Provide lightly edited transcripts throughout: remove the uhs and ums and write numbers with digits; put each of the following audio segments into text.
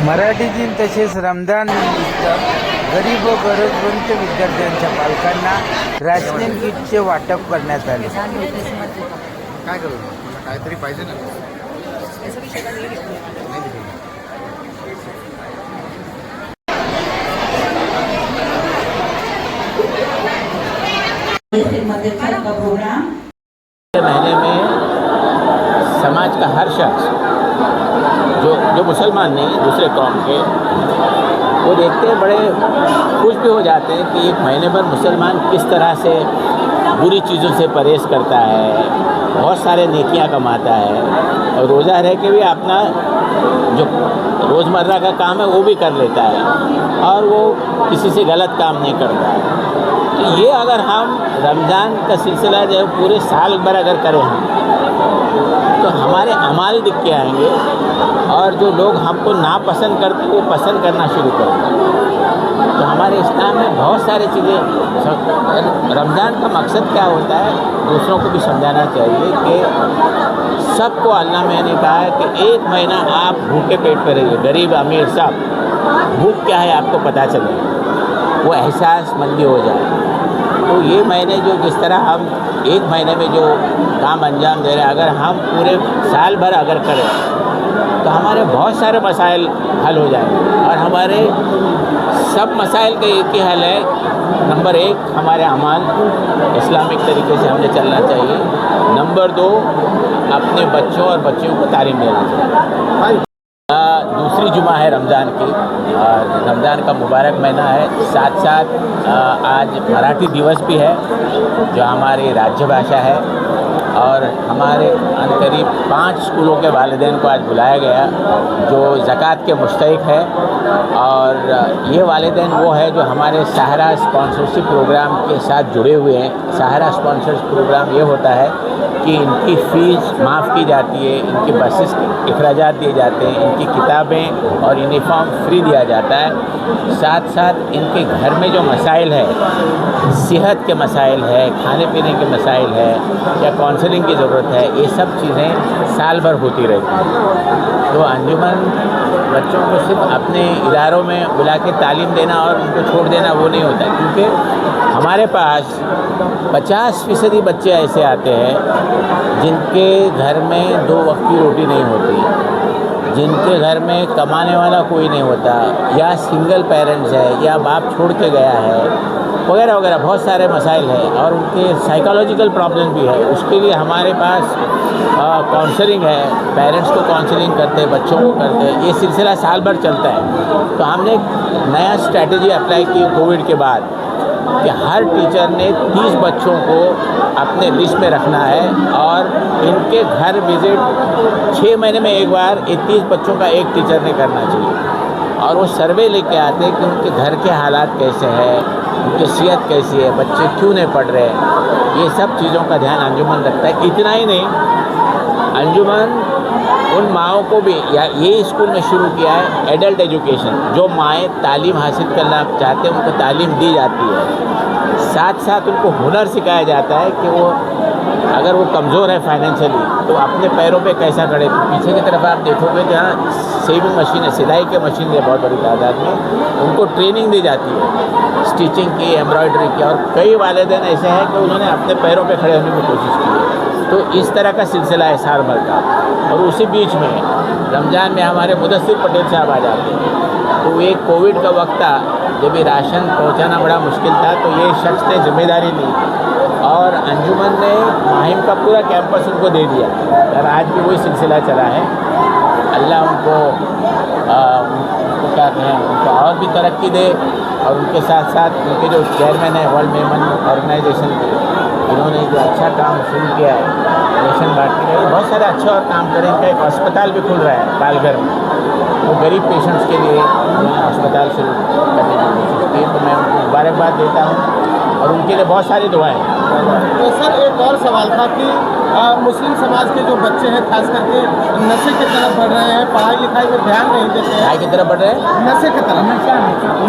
मराठी दिन तसेच रमजान निमित्त गरीब व गरजवंत विद्यार्थ्यांच्या पालकांना राशनिंग किटचे वाटप करण्यात आले। काय करू मला काहीतरी पाहिजे ना। महीने में समाज का हर शख्स जो मुसलमान नहीं दूसरे कौम के वो देखते हैं, बड़े खुश भी हो जाते हैं कि एक महीने भर मुसलमान किस तरह से बुरी चीज़ों से परहेज़ करता है, बहुत सारे नेकियां कमाता है और रोज़ा रह के भी अपना जो रोज़मर्रा का काम है वो भी कर लेता है और वो किसी से गलत काम नहीं करता है। तो ये अगर हम रमज़ान का सिलसिला जो है पूरे साल भर अगर करें हम तो हमारे अमाल दिख के आएंगे और जो लोग हमको नापसंद करते वो पसंद करना शुरू करेंगे। तो हमारे इस्लाम में बहुत सारी चीज़ें, रमज़ान का मकसद क्या होता है दूसरों को भी समझाना चाहिए कि सबको अल्लाह ने कहा है कि एक महीना आप भूखे पेट पे रहिए, गरीब अमीर सब भूख क्या है आपको पता चले, वो एहसासमंदी हो जाए। तो ये महीने जो जिस तरह हम एक महीने में जो काम अंजाम दे रहे हैं अगर हम पूरे साल भर अगर करें तो हमारे बहुत सारे मसाइल हल हो जाएंगे और हमारे सब मसाइल का एक ही हल है। नंबर 1 हमारे अमाल इस्लामिक तरीके से हमें चलना चाहिए। नंबर 2 अपने बच्चों और बच्चियों को तालीम देना चाहिए। दूसरी जुमा है रमज़ान की, रमज़ान का मुबारक महीना है। साथ साथ आज मराठी दिवस भी है जो हमारी राज्य भाषा है और हमारे करीब 5 स्कूलों के वालिदैन को आज बुलाया गया जो ज़कात के मुस्तहिक है और ये वालिदैन वो है जो हमारे सहारा स्पॉन्सरशिप प्रोग्राम के साथ जुड़े हुए हैं। सहारा स्पॉन्सरशिप प्रोग्राम ये होता है कि इनकी फ़ीस माफ़ की जाती है, इनके बसेस के अखराजात दिए जाते हैं, इनकी किताबें और यूनिफॉर्म फ्री दिया जाता है। साथ साथ इनके घर में जो मसाइल है, सेहत के मसाइल है, खाने पीने के मसाइल है या काउंसलिंग की ज़रूरत है, ये सब चीज़ें साल भर होती रहती हैं। तो अंजुमन बच्चों को सिर्फ अपने इदारों में बुला के तालीम देना और उनको छोड़ देना वो नहीं होता, क्योंकि हमारे पास 50% बच्चे ऐसे आते हैं जिनके घर में 2 वक्त की रोटी नहीं होती, जिनके घर में कमाने वाला कोई नहीं होता या सिंगल पेरेंट्स है या बाप छोड़ के गया है वगैरह वगैरह, बहुत सारे मसाइल हैं और उनके साइकोलॉजिकल प्रॉब्लम भी है। उसके लिए हमारे पास काउंसलिंग है, पेरेंट्स को काउंसलिंग करते हैं, बच्चों को करते हैं, ये सिलसिला साल भर चलता है। तो हमने एक नया स्ट्रैटेजी अप्लाई की कोविड के बाद कि हर टीचर ने 30 बच्चों को अपने लिस्ट में रखना है और इनके घर विज़िट 6 महीने में एक बार 30 बच्चों का एक टीचर ने करना चाहिए और वो सर्वे लेके आते हैं कि उनके घर के हालात कैसे हैं, उनकी सेहत कैसी है, बच्चे क्यों नहीं पढ़ रहे हैं। ये सब चीज़ों का ध्यान अंजुमन रखता है। इतना ही नहीं, अंजुमन उन माओं को भी या ये स्कूल में शुरू किया है एडल्ट एजुकेशन, जो माएँ तालीम हासिल करना चाहते हैं उनको तालीम दी जाती है। साथ साथ उनको हुनर सिखाया जाता है कि वो अगर वो कमज़ोर है फाइनेंशियली तो अपने पैरों पे कैसा खड़े। तो पीछे की तरफ आप देखोगे जहाँ सेविंग मशीन है, सिलाई की मशीन है बहुत बड़ी तादाद में, उनको ट्रेनिंग दी जाती है स्टिचिंग की, एम्ब्रॉयडरी की, और कई वालिदैन ऐसे हैं कि उन्होंने अपने पैरों पे खड़े होने की कोशिश की है। तो इस तरह का सिलसिला है साल भर का। और उसी बीच में रमज़ान में हमारे मुदस्सिर पटेल साहब आ जाते हैं। तो एक कोविड का वक्त था जब ये राशन पहुंचाना बड़ा मुश्किल था, तो ये शख्स ने जिम्मेदारी ली और अंजुमन ने माहिम का पूरा कैंपस उनको दे दिया और आज भी वही सिलसिला चला है। अल्लाह उनको क्या कहें, उनको और भी तरक्की दे और उनके साथ साथ उनके जो चेयरमैन है वर्ल्ड मेमन ऑर्गेनाइजेशन के, इन्होंने जो अच्छा काम शुरू किया है रेशन बांटने के लिए, बहुत सारे अच्छे और काम करें। इनका एक अस्पताल भी खुल रहा है पालघर में, वो गरीब पेशेंट्स के लिए उन्होंने अस्पताल शुरू करने की कोशिश की। तो मैं उनको मुबारकबाद देता हूँ और उनके लिए बहुत सारी दुआएं। तो सर एक और सवाल था कि मुस्लिम समाज के जो बच्चे हैं खास करके नशे की तरफ बढ़ रहे हैं, पढ़ाई लिखाई में ध्यान नहीं देते हैं। पढ़ाई की तरफ बढ़ रहे हैं, नशे की तरफ,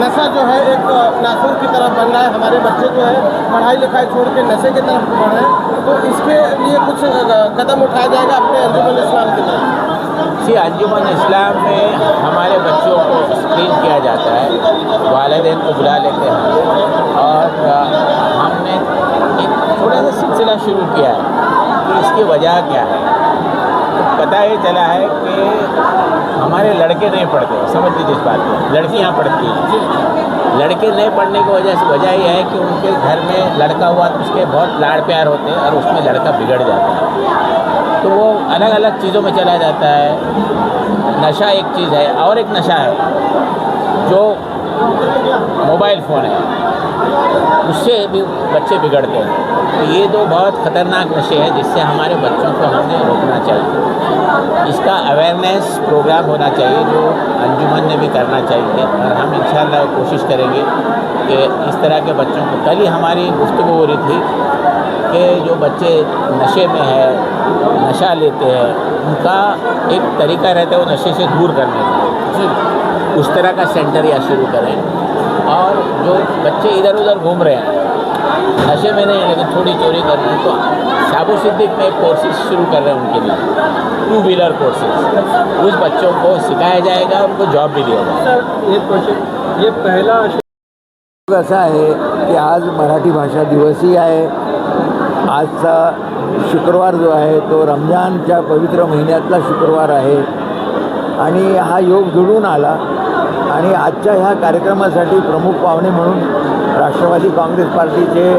नशा जो है एक नासूर की तरफ बढ़ रहा है। हमारे बच्चे जो है पढ़ाई लिखाई छोड़ के नशे की तरफ बढ़ रहे हैं, तो इसके लिए कुछ कदम उठाया जाएगा अपने अंजुमन इस्लाम की तरफ? जी, अंजुमन इस्लाम में हमारे बच्चों को वालिदैन को बुला लेते हैं और हमने एक थोड़ा सा सिलसिला शुरू किया है कि इसकी वजह क्या है। तो पता ये चला है कि हमारे लड़के नहीं पढ़ते, समझ लीजिए इस बात को, लड़कियाँ पढ़ती हैं। लड़के नहीं पढ़ने की वजह ये है कि उनके घर में लड़का हुआ तो उसके बहुत लाड़ प्यार होते हैं और उसमें लड़का बिगड़ जाता है, तो वो अलग अलग चीज़ों में चला जाता है। नशा एक चीज़ है और एक नशा है जो मोबाइल फ़ोन है, उससे भी बच्चे बिगड़ते हैं। तो ये दो बहुत ख़तरनाक नशे हैं जिससे हमारे बच्चों को हमने रोकना चाहिए। इसका अवेयरनेस प्रोग्राम होना चाहिए जो अंजुमन ने भी करना चाहिए और हम इंशाअल्लाह कोशिश करेंगे कि इस तरह के बच्चों को, कल ही हमारी गुफ्तगू हो रही थी कि जो बच्चे नशे में है, नशा लेते हैं, उनका एक तरीका रहता है वो नशे से दूर करने का, उस तरह का सेंटर या शुरू करें। और जो बच्चे इधर उधर घूम रहे हैं नशे में नहीं लेकिन थोड़ी चोरी कर रहे हैं, तो शाबो सिद्दीक में एक कोर्सेज शुरू कर रहे हैं उनके लिए, 2 व्हीलर कोर्सेज। उस बच्चों को सिखाया जाएगा, उनको जॉब भी दिया जाएगा। सर एक क्वेश्चन, ये पहला असा आहे की आज मराठी भाषा दिवसही आहे। आजचा शुक्रवार जो आहे तो रमजानच्या पवित्र महिन्यातला शुक्रवार आहे आणि हा योग जुळून आला आणि आजच्या ह्या कार्यक्रमासाठी प्रमुख पाहुणे म्हणून राष्ट्रवादी काँग्रेस पार्टीचे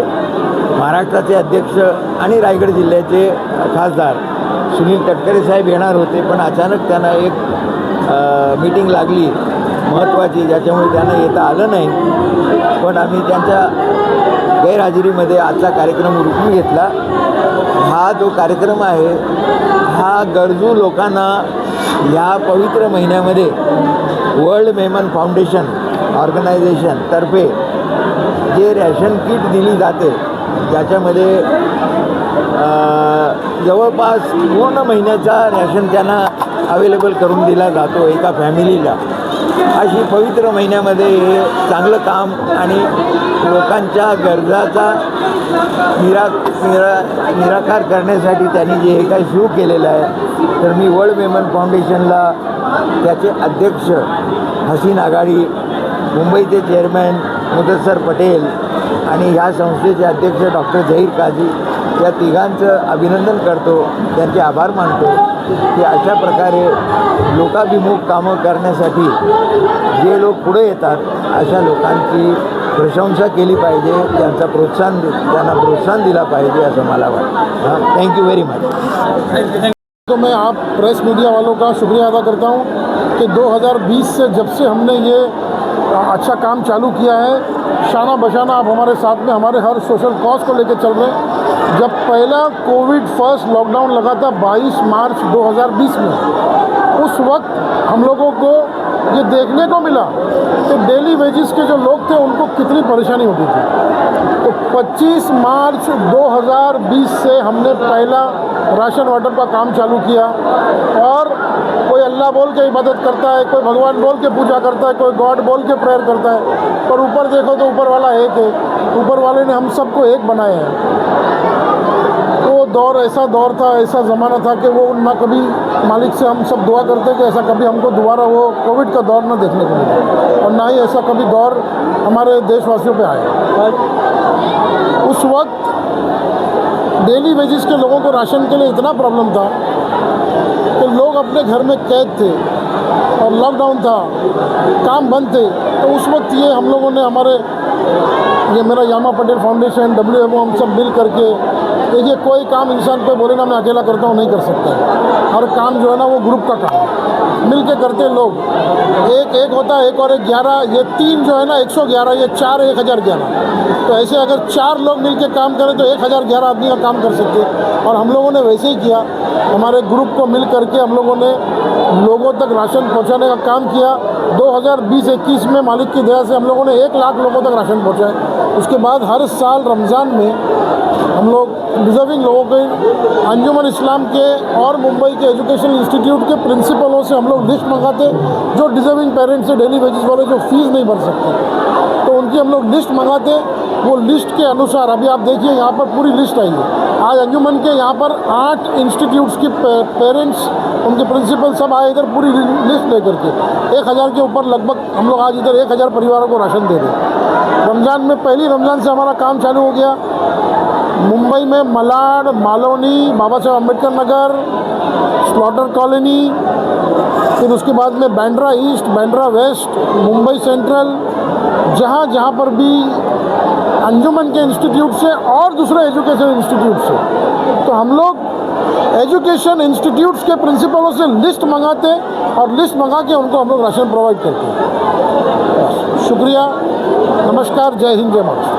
महाराष्ट्राचे अध्यक्ष आणि रायगड जिल्ह्याचे खासदार सुनील तटकरे साहेब येणार होते, पण अचानक त्यांना एक मीटिंग लागली महत्त्वाची, ज्याच्यामुळे त्यांना येता आलं नाही। पण आम्ही त्यांच्या गैरहजेरीमध्ये आजचा कार्यक्रम उरकून घेतला। हा जो कार्यक्रम आहे हा गरजू लोकांना या पवित्र महिन्यामध्ये वर्ल्ड मेमन फाउंडेशन ऑर्गनायझेशन तर्फे जे रॅशन किट दिली जाते, ज्याच्यामध्ये जवळपास पूर्ण महिन्याचा रॅशन त्यांना अवेलेबल करून दिला जातो एका फॅमिलीला। अशी पवित्र महिन्यामध्ये हे चांगलं काम आणि लोकांच्या गरजाचा निराकार करण्यासाठी त्यांनी जे हे काही सुरू केलेलं आहे, तर मी वर्ल्ड मेमन फाउंडेशनला त्याचे अध्यक्ष हसीन आघाडी, मुंबईचे चेअरमॅन मुदस्सर पटेल आणि ह्या संस्थेचे अध्यक्ष डॉक्टर झहीर काझी या तिघांचं अभिनंदन करतो, त्यांचे आभार मानतो की अशा प्रकारे लोकाभिमुख कामं करण्यासाठी जे लोक पुढे येतात अशा लोकांची प्रशंसा केली पाहिजे, त्यांना प्रोत्साहन दिला पाहिजे असं मला वाटतं। Thank you very much. तो मैं आप प्रेस मीडिया वालों का शुक्रिया अदा करता हूं कि 2020 से जब से हमने ये अच्छा काम चालू किया है, शाना बशाना आप हमारे साथ में हमारे हर सोशल कॉज को लेकर चल रहे हैं। जब पहला कोविड फर्स्ट लॉकडाउन लगा था 22 मार्च 2020 में, उस वक्त हम लोगों को ये देखने को मिला कि डेली वेजेस के जो लोग थे उनको कितनी परेशानी होती थी। तो 25 मार्च 2020 से हमने पहला राशन वाटर का काम चालू किया और कोई अल्लाह बोल के इबादत करता है, कोई भगवान बोल के पूजा करता है, कोई गॉड बोल के प्रेयर करता है, पर ऊपर देखो तो ऊपर वाला एक है, ऊपर वाले ने हम सबको एक बनाया है। वो दौर ऐसा दौर था, ऐसा ज़माना था कि वो ना कभी मालिक से हम सब दुआ करते कि ऐसा कभी हमको दोबारा वो कोविड का दौर ना देखने को मिले और ना ही ऐसा कभी दौर हमारे देशवासियों पे आए। उस वक्त डेली वेजेस के लोगों को राशन के लिए इतना प्रॉब्लम था कि लोग अपने घर में कैद थे और लॉकडाउन था, काम बंद थे। तो उस वक्त ये हम लोगों ने ये मेरा यामा पटेल फाउंडेशन, WMO, हम सब मिल करके, देखिए कोई काम इंसान कोई बोले ना मैं अकेला करता हूँ, नहीं कर सकता है। हर काम जो है ना वो ग्रुप का काम है, मिल के करते लोग। एक होता है, एक और 11, ये 3 जो है ना 111, ये 4 1011। तो ऐसे अगर 4 लोग मिल के काम करें तो 1011 आदमी का काम कर सकते हैं। और हम लोगों ने वैसे ही किया, हमारे ग्रुप को मिल करके हम लोगों ने लोगों तक राशन पहुँचाने का काम किया। 2020-21 में मालिक की दया से हम लोगों ने 1 लाख लोगों तक राशन पहुँचाए। उसके बाद हर साल रमज़ान में हम लोग डिज़र्विंग लोगों के, अंजुमन इस्लाम के और मुंबई के एजुकेशन इंस्टीट्यूट के प्रिंसिपलों से हम लोग लिस्ट मंगाते, जो डिज़र्विंग पेरेंट्स से डेली वेजेस वाले जो फीस नहीं भर सकते, तो उनकी हम लोग लिस्ट मंगाते। वो लिस्ट के अनुसार अभी आप देखिए यहाँ पर पूरी लिस्ट आई है। आज अंजुमन के यहाँ पर 8 इंस्टीट्यूट्स की पेरेंट्स उनके प्रिंसिपल सब आए इधर पूरी लिस्ट लेकर के 1000 के ऊपर लगभग हम लोग आज इधर 1000 परिवारों को राशन दे रहे। रमज़ान में पहली रमज़ान से हमारा काम चालू हो गया। मुंबई में मलाड, मालोनी, बाबा साहेब अम्बेडकर नगर, स्लॉटर कॉलोनी, फिर उसके बाद में Bandra east, Bandra west, Mumbai central, जहाँ जहाँ पर भी अंजुमन के इंस्टीट्यूट से और दूसरे एजुकेशन इंस्टीट्यूट से, तो हम लोग एजुकेशन इंस्टीट्यूट्स के प्रिंसिपलों से लिस्ट मंगाते और लिस्ट मंगा के उनको हम लोग राशन प्रोवाइड करते हैं। शुक्रिया, नमस्कार, जय हिंद, जय महाराष्ट्र।